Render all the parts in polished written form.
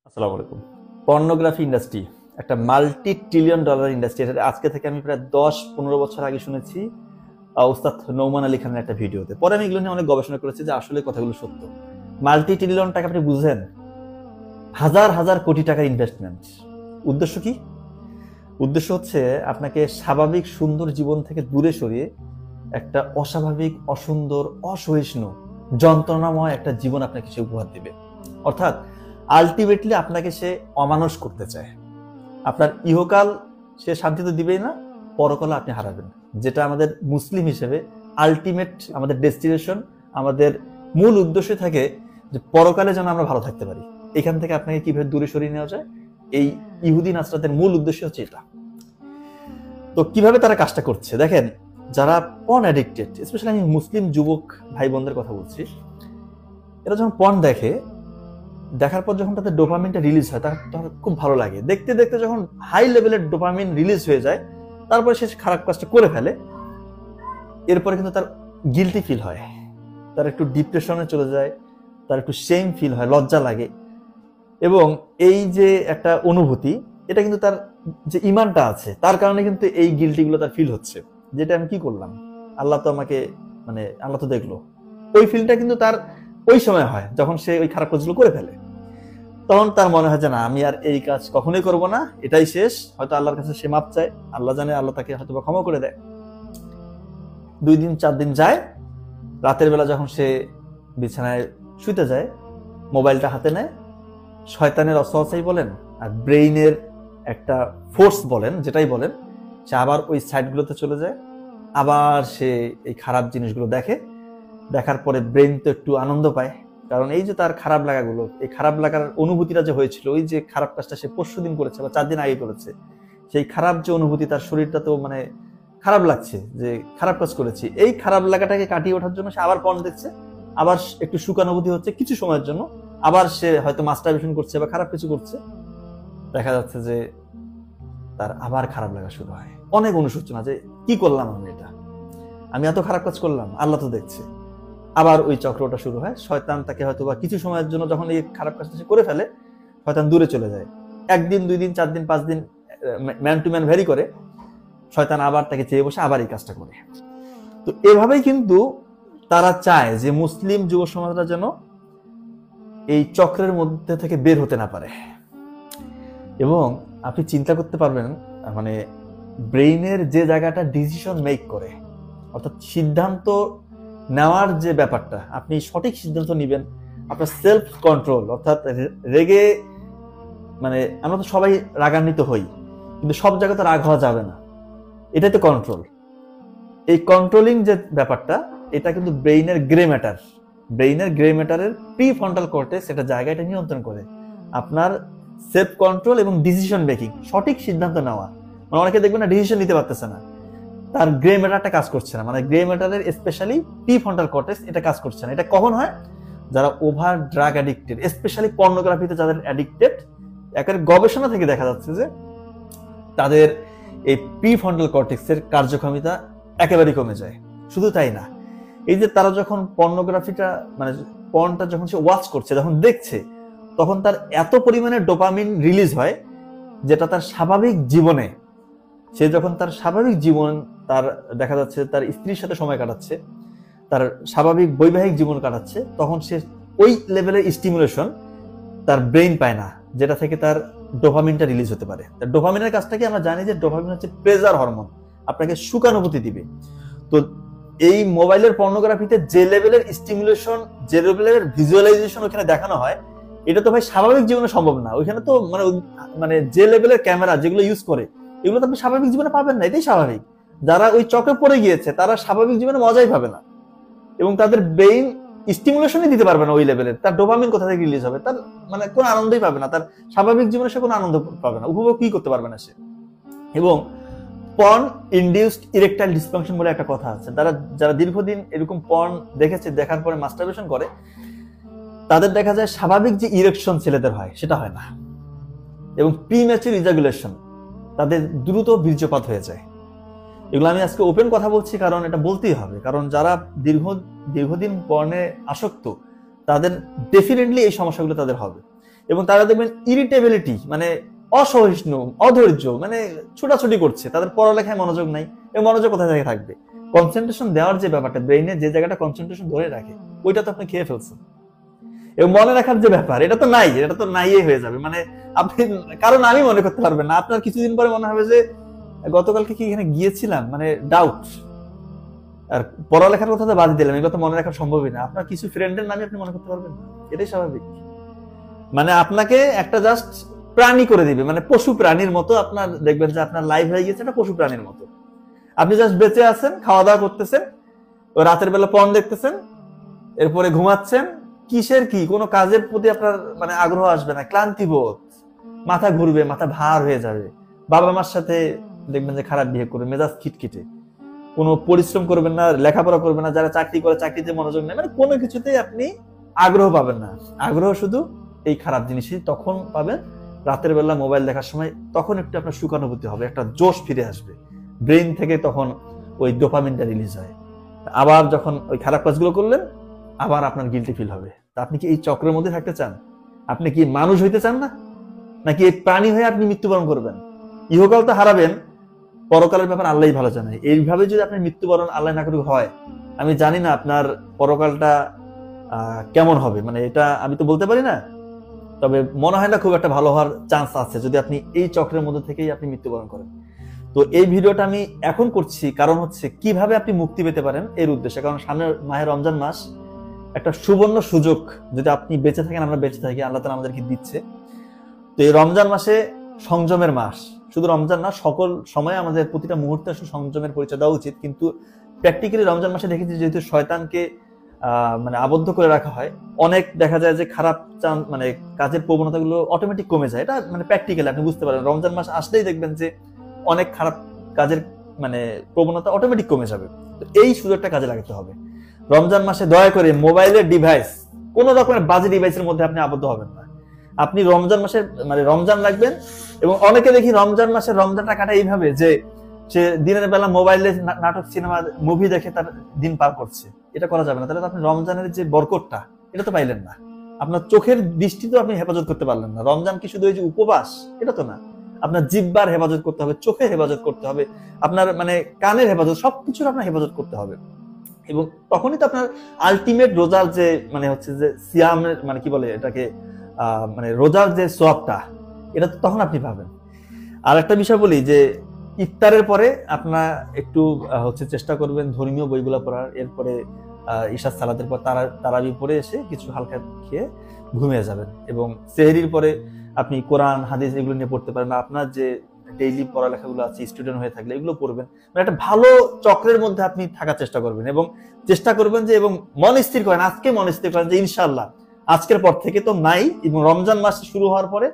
আসসালামু আলাইকুম। Pornography industry একটা মাল্টি ট্রিলিয়ন ডলার ইন্ডাস্ট্রি। এটা আজকে থেকে আমি প্রায় 10-15 বছর আগে শুনেছি ওস্তাদ নৌমান আলী খানের একটা ভিডিওতে। পরে আমি এগুলো নিয়ে অনেক গবেষণা করেছি যে আসলে কথাগুলো সত্য। মাল্টি ট্রিলিয়ন টাকা আপনি বুঝেন, হাজার হাজার কোটি টাকার ইনভেস্টমেন্ট। উদ্দেশ্য কি? উদ্দেশ্য হচ্ছে আপনাকে স্বাভাবিক সুন্দর জীবন থেকে দূরে সরিয়ে একটা অস্বাভাবিক, অসুন্দর, অসহিষ্ণু, যন্ত্রণাময় একটা জীবন আপনাকে সে উপহার দেবে। অর্থাৎ আলটিমেটলি আপনাকে সে অমানুষ করতে চায়। আপনার ইহকাল সে শান্তি তো দিবেই না, পরকাল আপনি হারাবেন। যেটা আমাদের মুসলিম হিসেবে আলটিমেট আমাদের ডেস্টিনেশন, আমাদের মূল উদ্দেশ্য থাকে যে পরকালে যেন আমরা ভালো থাকতে পারি। এখান থেকে আপনাকে কিভাবে দূরে সরিয়ে নেওয়া যায়, এই ইহুদি নাসরাতের মূল উদ্দেশ্য হচ্ছে এটা। তো কিভাবে তারা কাজটা করছে দেখেন, যারা পর্ন অ্যাডিক্টেড, স্পেশালি আমি মুসলিম যুবক ভাই বোনদের কথা বলছি, এরা যখন পর্ন দেখে, দেখার পর যখন তাদের ডোপামিনটা রিলিজ হয় তখন খুব ভালো লাগে। দেখতে দেখতে যখন হাই লেভেলের ডোপামিন রিলিজ হয়ে যায়, তারপরে সে খারাপ কাজটা করে ফেলে, এরপরে কিন্তু তার গিলটি ফিল হয়, তার একটু ডিপ্রেশনে চলে যায়, তার একটু শেম ফিল হয়, লজ্জা লাগে। এবং এই যে একটা অনুভূতি, এটা কিন্তু তার যে ইমানটা আছে তার কারণে কিন্তু এই গিলটিগুলো তার ফিল হচ্ছে, যেটা আমি কি করলাম, আল্লাহ তো আমাকে আল্লাহ তো দেখলো। ওই ফিলটা কিন্তু তার ওই সময় হয় যখন সে ওই খারাপ কাজগুলো করে ফেলে। তখন তার মনে হয় যে না, আমি আর এই কাজ কখনোই করব না, এটাই শেষ। হয়তো আল্লাহর কাছে সে মাপ চায়, আল্লাহ জানে আল্লাহ তাকে হয়তো ক্ষমা করে দেয়। 2 দিন 4 দিন যায়, রাতের বেলা যখন সে বিছানায় শুতে যায়, মোবাইলটা হাতে নেয়, শয়তানের অসওয়াসাই বলেন আর ব্রেইনের একটা ফোর্স বলেন, যেটাই বলেন, সে আবার ওই সাইটগুলোতে চলে যায়। আবার সে এই খারাপ জিনিসগুলো দেখে। দেখার পরে ব্রেন তো একটু আনন্দ পায়, কারণ এই যে তার খারাপ লাগাগুলো, এই খারাপ লাগার অনুভূতিটা যে হয়েছিল, ওই যে খারাপ কাজটা সে 5 দিন করেছে বা 4 দিন আগে করেছে, সেই খারাপ যে অনুভূতি, তার শরীরটা তো খারাপ লাগছে যে খারাপ কাজ করেছি, এই খারাপ লাগাটাকে কাটিয়ে ওঠার জন্য সে আবার পর্ন দেখছে। আবার একটু সুখানুভূতি হচ্ছে কিছু সময়ের জন্য, আবার সে হয়তো মাস্টারবেশন করছে বা খারাপ কিছু করছে। দেখা যাচ্ছে যে তার আবার খারাপ লাগা শুরু হয়, অনেক অনুশোচনা যে কি করলাম আমি এত খারাপ কাজ করলাম, আল্লাহ তো দেখছে। আবার ওই চক্রটা শুরু হয়। শয়তান তাকে হয়তো বা কিছু সময়ের জন্য, যখন এই খারাপ কাজটা সে করে ফেলে, শয়তান দূরে চলে যায়। 1 দিন 2 দিন 4 দিন 5 দিন ম্যান টু ম্যান ভ্যারি করে, শয়তান আবার তাকে চেয়ে বসে আবার এই কাজটা করে। তো এভাবেই কিন্তু তারা চায় যে মুসলিম যুব সমাজরা যেন এই চক্রের মধ্যে থেকে বের হতে না পারে। এবং আপনি চিন্তা করতে পারবেন, ব্রেইনের যে জায়গাটা ডিসিশন মেক করে, অর্থাৎ সিদ্ধান্ত নেওয়ার যে ব্যাপারটা, আপনি সঠিক সিদ্ধান্ত নেবেন, আপনার সেলফ কন্ট্রোল, অর্থাৎ রেগে, আমরা তো সবাই রাগান্বিত হই, কিন্তু সব জায়গাতে রাগ হওয়া যাবে না, এটাই তো কন্ট্রোল। এই কন্ট্রোলিং যে ব্যাপারটা, এটা কিন্তু ব্রেইনের গ্রে ম্যাটারের প্রিফ্রন্টাল কর্টেক্স, এটা জায়গাটা নিয়ন্ত্রণ করে আপনার সেলফ কন্ট্রোল এবং ডিসিশন মেকিং, সঠিক সিদ্ধান্ত নেওয়া। অনেকে দেখবেন না, ডিসিশন নিতে পারতেছে না, তার গ্রে ম্যাটারটা কাজ করছে না, গ্রে ম্যাটারের স্পেশালি প্রিফ্রন্টাল কর্টেক্স এটা কাজ করছে না। এটা কখন হয়? যারা ওভার ড্রাগ অ্যাডিক্টেড, স্পেশালি পর্নোগ্রাফিতে যাদের অ্যাডিক্টেড, একেবারে গবেষণা থেকে দেখা যাচ্ছে যে তাদের এই প্রিফ্রন্টাল কর্টেক্সের কার্যক্ষমতা একেবারেই কমে যায়। শুধু তাই না, এই যে তারা যখন পর্নোগ্রাফিটা পর্নটা যখন সে ওয়াচ করছে, যখন দেখছে, তখন তার এত পরিমাণে ডোপামিন রিলিজ হয়, যেটা তার স্বাভাবিক জীবনে, সে যখন তার স্বাভাবিক জীবন, তার দেখা যাচ্ছে তার স্ত্রীর সাথে সময় কাটাচ্ছে, তার স্বাভাবিক বৈবাহিক জীবন কাটাচ্ছে, তখন সে ওই লেভেলের স্টিমুলেশন তার ব্রেইন পায় না, যেটা থেকে তার ডোপামিনটা রিলিজ হতে পারে। ডোপামিনের কাজটা কি আমরা জানি যে ডোপামিন হচ্ছে প্লেজার হরমোন, আপনাকে সুখানুভূতি দিবে। তো এই মোবাইলের পর্নোগ্রাফিতে যে লেভেলের স্টিমুলেশন, যে লেভেলের ভিজুয়ালাইজেশন ওখানে দেখানো হয়, এটা তো ভাই স্বাভাবিক জীবনে সম্ভব না। ওইখানে তো যে লেভেলের ক্যামেরা যেগুলো ইউজ করে, এগুলো তো আপনি স্বাভাবিক জীবনে পাবেন না, এটাই স্বাভাবিক। যারা ওই চক্রে পড়ে গিয়েছে, তারা স্বাভাবিক জীবনে মজাই পাবে না, এবং তাদের ব্রেইন স্টিমুলেশনই দিতে পারবে না ওই লেভেলের। তার ডোপামিন কোথা থেকে রিলিজ হবে? তার কোনো আনন্দই পাবে না, তার স্বাভাবিক জীবনে সে কোনো আনন্দ পাবে না, উপভোগ কি করতে পারবে না সে। এবং পর্ন ইনডিউসড ইরেকটাইল ডিসফাংশন বলে একটা কথা আছে। যারা দীর্ঘদিন এরকম পর্ন দেখেছে, দেখার পরে মাস্টারবেশন করে, তাদের দেখা যায় স্বাভাবিক যে ইরেকশন ছেলেদের হয় সেটা হয় না, এবং প্রিম্যাচুর ইজাকুলেশন, তাদের দ্রুত বীর্যপাত হয়ে যায়। এগুলো আমি আজকে ওপেন কথা বলছি, কারণ এটা বলতেই হবে, কারণ যারা দীর্ঘদিন পর্নে আসক্ত, তাদের ডেফিনেটলি এই সমস্যাগুলো তাদের হবে। এবং তারা দেখবেন ইরিটেবিলিটি, মানে অসহিষ্ণু, অধৈর্য, মানে ছোটাছুটি করছে, তাদের পড়ালেখায় মনোযোগ নাই। এবং মনোযোগ কোথায় থেকে থাকবে? কনসেন্ট্রেশন দেওয়ার যে ব্যাপারটা, ব্রেইনে যে জায়গাটা কনসেন্ট্রেশন ধরে রাখে, ওইটা তো আপনি খেয়ে ফেলছেন। এবং মনে রাখার যে ব্যাপার, এটা তো নাই হয়ে যাবে। মানে আপনি, কারণ আমি মনে করতে পারবেন না, আপনার কিছুদিন পরে মনে হবে যে গতকালকে কি এখানে গিয়েছিলাম, মানে ডাউট। আর পড়ালেখার কথা তো বাদ দিলাম, এগুলো তো মনে রাখা সম্ভবই না। আপনার কিছু ফ্রেন্ডের নামে আপনি মনে করতে পারবেন না, এটাই স্বাভাবিক। মানে আপনাকে একটা জাস্ট প্রাণী করে দিবে, মানে পশু প্রাণীর মতো আপনার দেখবেন যে আপনার লাইফ হয়ে গেছে একটা পশু প্রাণীর মতো। আপনি জাস্ট বেঁচে আছেন, খাওয়া দাওয়া করতেছেন, রাতের বেলা পর্ন দেখতেছেন, এরপরে ঘুমাচ্ছেন। কিসের কি, কোনো কাজের প্রতি আপনার মানে আগ্রহ আসবে না, ক্লান্তি বোধ, মাথা ঘুরবে, মাথা ভার হয়ে যাবে। বাবা মার সাথে দেখবেন যে খারাপ বিহেভ করবে, মেজাজ খিটখিটে, কোনো পরিশ্রম করবেন না, লেখাপড়া করবেন না, যারা চাকরি করে চাকরিতে মনোযোগ নেই, মানে কোনো কিছুতেই আপনি আগ্রহ পাবেন না। আগ্রহ শুধু এই খারাপ জিনিসই তখন পাবেন, রাতের বেলা মোবাইল দেখার সময়। তখন একটু আপনার সুখানুভূতি হবে, একটা জোশ ফিরে আসবে, ব্রেইন থেকে তখন ওই ডোপামিনটা রিলিজ হয়। আবার যখন ওই খারাপ কাজগুলো করলেন, আবার আপনার গিল্টি ফিল হবে। তা আপনি কি এই চক্রের মধ্যে থাকতে চান? আপনি কি মানুষ হইতে চান না, নাকি এই প্রাণী হয়ে আপনি মৃত্যুবরণ করবেন? ইহকাল তো হারাবেন, পরকালের ব্যাপার আল্লাহই ভালো জানে। এইভাবে যদি আপনার মৃত্যুবরণ আল্লাহ না করে হয়, আমি জানি না আপনার পরকালটা কেমন হবে, মানে এটা আমি তো বলতে পারি না। তবে মনে হয় না খুব একটা ভালো হওয়ার চান্স আছে যদি আপনি এই চক্রের মধ্যে থেকেই আপনি মৃত্যুবরণ করেন। তো এই ভিডিওটা আমি এখন করছি কারণ হচ্ছে কিভাবে আপনি মুক্তি পেতে পারেন এর উদ্দেশ্যে। কারণ সামনে মাহে রমজান মাস, একটা সুবর্ণ সুযোগ, যদি আপনি বেঁচে থাকেন, আমরা বেঁচে থাকি, আল্লাহ তাআলা আমাদেরকে দিচ্ছে। তো এই রমজান মাসে সংযমের মাস, শুধু রমজান না, সকল সময় আমাদের প্রতিটা মুহূর্তে সংযমের পরিচয় দেওয়া উচিত। কিন্তু প্র্যাকটিক্যালি রমজান মাসে দেখেছি যেহেতু শয়তানকে মানে আবদ্ধ করে রাখা হয়, অনেক দেখা যায় যে খারাপ মানে কাজের প্রবণতাগুলো অটোমেটিক কমে যায়। এটা মানে প্র্যাকটিক্যালি আপনি বুঝতে পারেন, রমজান মাস আসলেই দেখবেন যে অনেক খারাপ কাজের মানে প্রবণতা অটোমেটিক কমে যাবে। তো এই সুযোগটা কাজে লাগাতে হবে। রমজান মাসে দয়া করে মোবাইলের ডিভাইস, কোন রকমের বাজে ডিভাইসের মধ্যে আপনি আবদ্ধ হবেন না। আপনি রমজান মাসে মানে রমজান রাখবেন। এবং অনেকে দেখি রমজান মাসে রমজানটা কাটায় এইভাবে যে সে দিনের বেলা মোবাইলে নাটক, সিনেমা, মুভি দেখে তার দিন পার করছে। এটা করা যাবে না। তাহলে তো আপনি রমজানের যে বরকতটা, এটা তো পাইলেন না। আপনার চোখের দৃষ্টি তো আপনি হেফাজত করতে পারলেন না। রমজান কি শুধু ওই যে উপবাস, এটা তো না। আপনার জিহ্বার হেফাজত করতে হবে, চোখের হেফাজত করতে হবে, আপনার মানে কানের হেফাজত, সবকিছুর আপনার হেফাজত করতে হবে। এবং তখনই তো আপনার আলটিমেট রোজার যে মানে হচ্ছে যে সিয়ামের মানে কি বলে এটাকে মানে রোজার যে সোয়াবটা, এটা তো তখন আপনি পাবেন। আর একটা বিষয় বলি যে ইফতারের পরে আপনার একটু হচ্ছে চেষ্টা করবেন ধর্মীয় বইগুলো পড়ার। এরপরে ইশার সালাতের পর তারাবি পড়ে এসে কিছু হালকা খেয়ে ঘুমিয়ে যাবেন। এবং সেহরির পরে আপনি কোরআন, হাদিস এগুলো নিয়ে পড়তে পারেন। আপনার যে ডেইলি পড়ালেখাগুলো আছে, স্টুডেন্ট হয়ে থাকলে এগুলো পড়বেন। মানে একটা ভালো চক্রের মধ্যে আপনি থাকার চেষ্টা করবেন। এবং চেষ্টা করবেন যে, এবং মন স্থির করেন, আজকে মন স্থির করেন যে ইনশাআল্লাহ আজকের পর থেকে তো নাই। এবং রমজান মাস শুরু হওয়ার পরে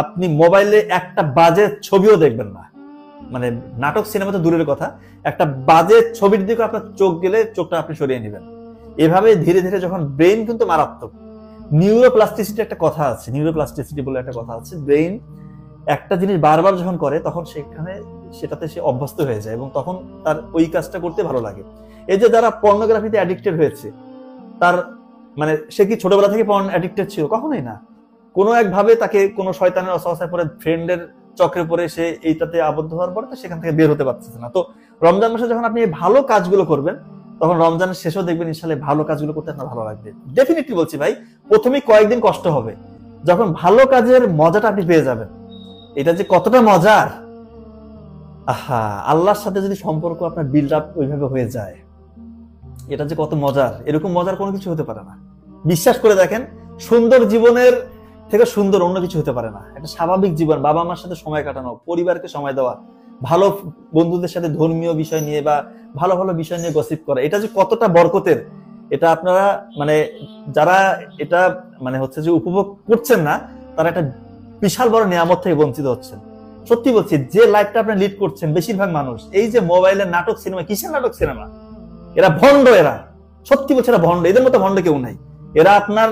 আপনি মোবাইলে একটা বাজে ছবিও দেখবেন না। মানে নাটক, সিনেমা তো দূরের কথা, একটা বাজে ছবির দিকে আপনার চোখ গেলে চোখটা আপনি সরিয়ে নেবেন। এভাবে ধীরে ধীরে যখন ব্রেইন কিন্তু মারাত্মক, নিউরোপ্লাস্টিসিটি একটা কথা আছে, নিউরোপ্লাস্টিসিটি বলে একটা কথা আছে। ব্রেইন একটা জিনিস বারবার যখন করে তখন সেটাতে সে অভ্যস্ত হয়ে যায় এবং তখন তার ওই কাজটা করতে ভালো লাগে। এই যে যারা পর্নোগ্রাফিতে অ্যাডিক্টেড হয়েছে, তার মানে সে কি ছোটবেলা থেকে পর্ন অ্যাডিক্টেড ছিল? কখনোই না। কোনো একভাবে তাকে কোনো শয়তানের অসহায় পরে, ফ্রেন্ডের চক্রে পরে সে এইটাতে আবদ্ধ হওয়ার পরে সেখান থেকে বের হতে পারছে না। তো রমজান মাসে যখন আপনি ভালো কাজগুলো করবেন, তখন রমজানের শেষেও দেখবেন ইনশাআল্লাহ ভালো কাজগুলো করতে আপনার ভালো লাগবে। ডেফিনেটলি বলছি ভাই, প্রথমে কয়েকদিন কষ্ট হবে, যখন ভালো কাজের মজাটা আপনি পেয়ে যাবেন, এটা যে কতটা মজার, আহা, আল্লাহর সাথে যদি সম্পর্ক আপনার বিল্ড আপ ওইভাবে হয়ে যায়, এটা যে কত মজার, এরকম মজার কোনো কিছু হতে পারে না। বিশ্বাস করে দেখেন, সুন্দর জীবনের থেকে সুন্দর অন্য কিছু হতে পারে না। একটা স্বাভাবিক জীবন, বাবা মার সাথে সময় কাটানো, পরিবারকে সময় দেওয়া, ভালো বন্ধুদের সাথে ধর্মীয় বিষয় নিয়ে বা ভালো ভালো বিষয় নিয়ে গসিপ করা, এটা যে কতটা বরকতের, এটা আপনারা মানে যারা এটা মানে হচ্ছে যে উপভোগ করছেন না, তারা একটা বিশাল বড় নিয়ামত থেকে বঞ্চিত হচ্ছেন। সত্যি বলছি, যে লাইফটা আপনি লিড করছেন, বেশিরভাগ মানুষ এই যে মোবাইলের নাটক, সিনেমা, কিসের নাটক, সিনেমা, এরা ভণ্ড, এরা সত্যি বলছে এরা ভণ্ড। এদের মতো ভণ্ড কেউ নাই। এরা আপনার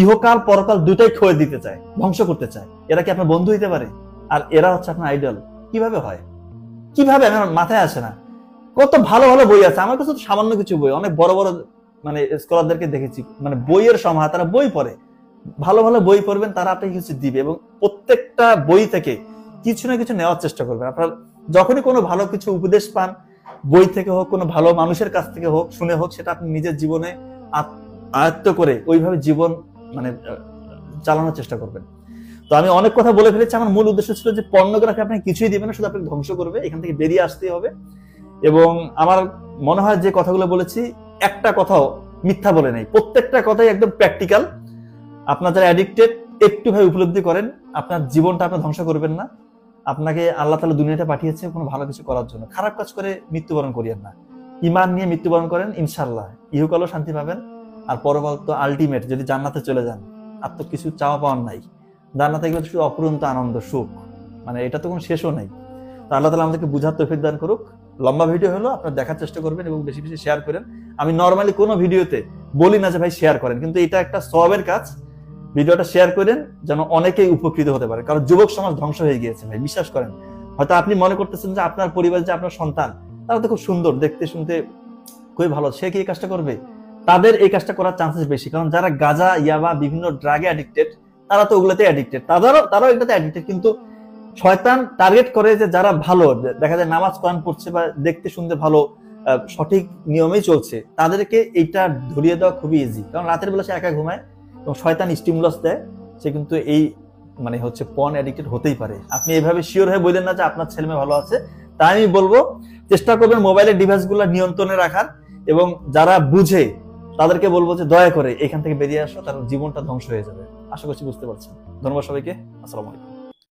ইহকাল পরকাল দুটাই খোয়ে দিতে চায়, ধ্বংস করতে চায়। এরা কি আপনার বন্ধু হইতে পারে? আর এরা হচ্ছে আপনার আইডল। কিভাবে হয়, কিভাবে আমার মাথায় আসে না। কত ভালো ভালো বই আছে, আমার কাছে তো সামান্য কিছু বই, অনেক বড় বড় মানে স্কলারদেরকে দেখেছি, মানে বইয়ের সমাহার, তারা বই পড়ে, ভালো ভালো বই পড়বেন, তারা আপনাকে কিছু দিবে, এবং প্রত্যেকটা বই থেকে কিছু না কিছু নেওয়ার চেষ্টা করবেন। আপনার যখনই কোনো ভালো কিছু উপদেশ পান, বই থেকে হোক, কোনো ভালো মানুষের কাছ থেকে হোক, শুনে হোক, সেটা আপনি নিজের জীবনে আয়ত্ত করে ওইভাবে জীবন মানে চালানোর চেষ্টা করবেন। তো আমি অনেক কথা বলে ফেলেছি। আমার মূল উদ্দেশ্য ছিল যে পর্নোগ্রাফি আপনাকে কিছুই দিবে না, শুধু আপনাকে ধ্বংস করবে, এখান থেকে বেরিয়ে আসতে হবে। এবং আমার মনে হয় যে কথাগুলো বলেছি একটা কথাও মিথ্যা বলে নেই, প্রত্যেকটা কথাই একদম প্র্যাকটিক্যাল। আপনার যারা অ্যাডিক্টেড একটু ভাবে উপলব্ধি করেন, আপনার জীবনটা আপনি ধ্বংস করবেন না। আপনাকে আল্লাহ তাআলা দুনিয়াতে পাঠিয়েছে কোনো ভালো কিছু করার জন্য, খারাপ কাজ করে মৃত্যুবরণ করিয়েন না। ঈমান নিয়ে মৃত্যুবরণ করেন, ইনশাআল্লাহ ইহকালও শান্তি পাবেন, আর পরকাল তো আলটিমেট, যদি জান্নাতে চলে যান আর তো কিছু চাওয়া পাওয়ার নাই। জান্নাতে গেলে শুধু অপরন্ত আনন্দ, সুখ, মানে এটা তো কোনো শেষও নাই। তো আল্লাহ তাআলা আমাদেরকে বুঝার তৌফিক দান করুক। লম্বা ভিডিও হলো, আপনারা দেখার চেষ্টা করবেন এবং বেশি বেশি শেয়ার করেন। আমি নরমালি কোনো ভিডিওতে বলি না যে ভাই শেয়ার করেন, কিন্তু এটা একটা সওয়াবের কাজ। ভিডিওটা শেয়ার করেন যেন অনেকেই উপকৃত হতে পারে, কারণ যুবক সমাজ ধ্বংস হয়ে গিয়েছে ভাই, বিশ্বাস করেন। হয়তো আপনি মনে করতেছেন যে আপনার পরিবার, যে আপনার সন্তান, তারা তো খুব সুন্দর, দেখতে শুনতে খুবই ভালো, সে কি এই কাজটা করবে? তাদের এই কাজটা করার চান্সেস বেশি, কারণ যারা গাঁজা, ইয়াবা, বিভিন্ন ড্রাগে অ্যাডিক্টেড, তারা তো ওগুলোতে অ্যাডিক্টেড, তারাও এটাতে অ্যাডিক্টেড। কিন্তু শয়তান টার্গেট করে যে যারা ভালো, দেখা যায় নামাজ কোরআন পড়ছে বা দেখতে শুনতে ভালো, সঠিক নিয়মেই চলছে, তাদেরকে এইটা ধরিয়ে দেওয়া খুবই ইজি। কারণ রাতের বেলা সে একা ঘুমায় এবং শয়তান স্টিমুলাস দেয়, সে কিন্তু এই মানে হচ্ছে পর্ন অ্যাডিক্টেড হতেই পারে। আপনি এইভাবে শিওর হয়ে বললেন না যে আপনার ছেলে মেয়ে ভালো আছে। তাই আমি বলবো চেষ্টা করবেন মোবাইলের ডিভাইসগুলো নিয়ন্ত্রণে রাখার, এবং যারা বুঝে তাদেরকে বলবো যে দয়া করে এখান থেকে বেরিয়ে আসো, তার জীবনটা ধ্বংস হয়ে যাবে। আশা করছি বুঝতে পারছেন। ধন্যবাদ সবাইকে। আসসালামু আলাইকুম।